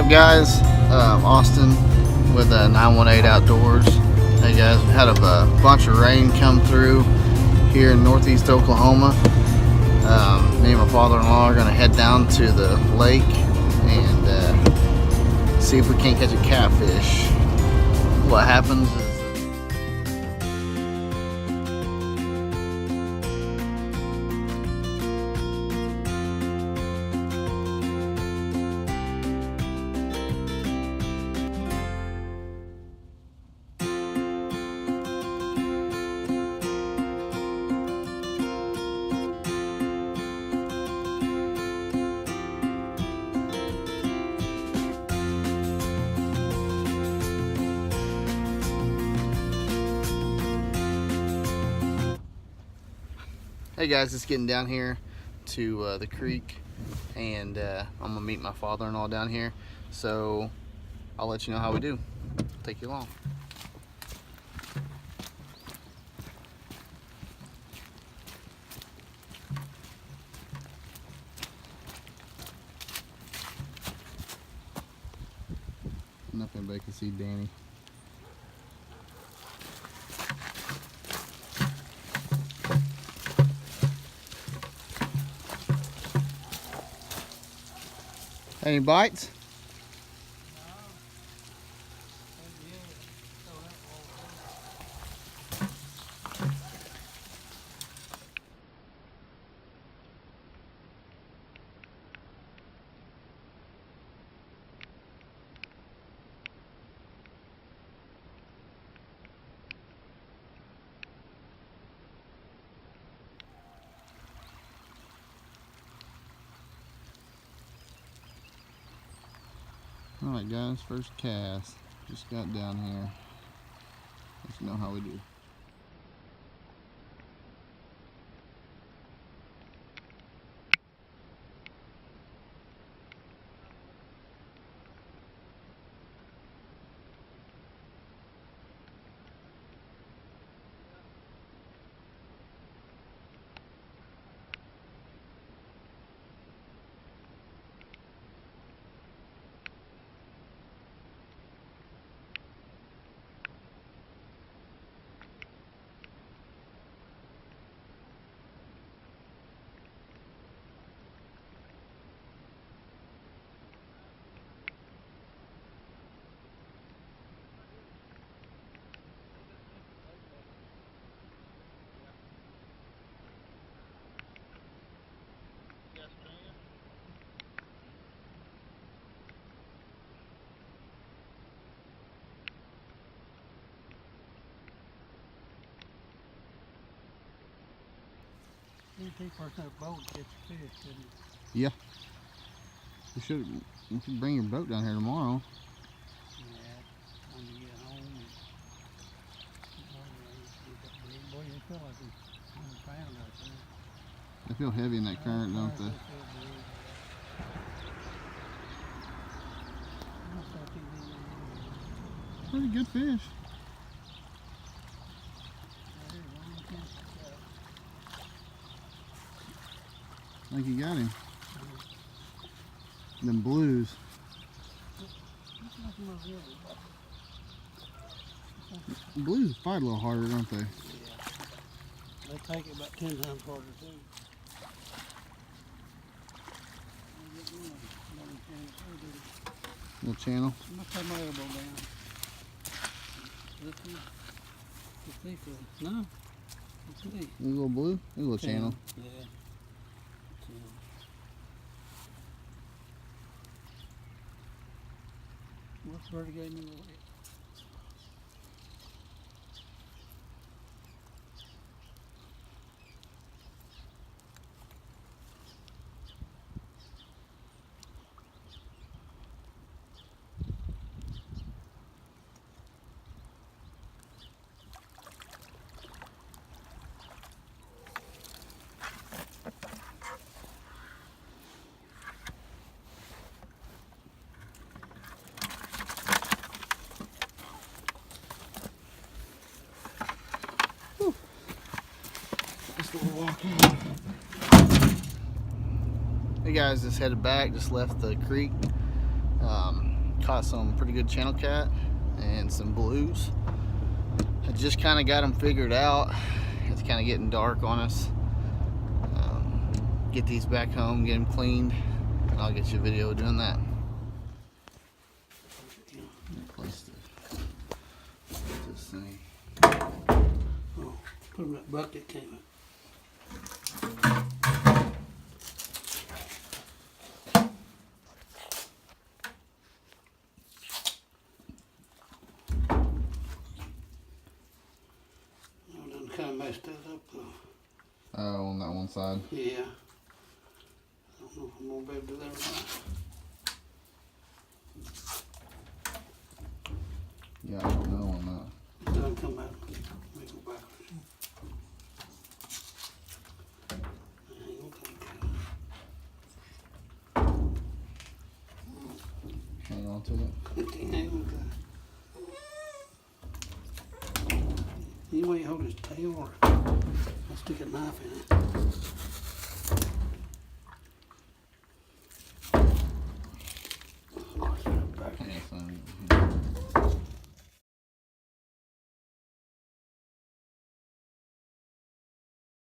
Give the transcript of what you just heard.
up, guys? Austin with 918 Outdoors. Hey guys, we had a bunch of rain come through here in northeast Oklahoma. Me and my father-in-law are going to head down to the lake and see if we can't catch a catfish. What happens is hey guys, it's getting down here to the creek, and I'm gonna meet my father-in-law down here, so I'll let you know how we do. Take you along. Nothing but I can see Danny. Any bites? Alright guys, first cast. Just got down here. Let you know how we do. You take part in that boat to catch fish, didn't you? Yeah. You should bring your boat down here tomorrow. Yeah, when you get home. Boy, you feel like it's 100 pounds out there. They feel heavy in that current, don't they? Pretty good fish. I think you got him. Them blues. Blues fight a little harder, don't they? Yeah. They take it about 10 times harder too. Little channel. I'm gonna put my elbow down. This one. Let's see. No. Let's see. A little blue. A little channel. Yeah. What's bird gave me a little bit? Hey guys, just headed back, just left the creek. caught some pretty good channel cat and some blues. I just kind of got them figured out. It's kind of getting dark on us. Get these back home, get them cleaned, and I'll get you a video of doing that. Place this thing. Oh, put them in that bucket, can't we? I done kind of messed that up though. Oh, on that one side. Yeah. I don't know if I'm gonna be able to do that or not. Yeah, I don't know on that. It doesn't come out. Let me go back. Ain't gonna come out. Hang on to it. Ain't gonna come. Any way you hold his tail, or I'll stick a knife in it. Oh, it's right back. Yeah, so,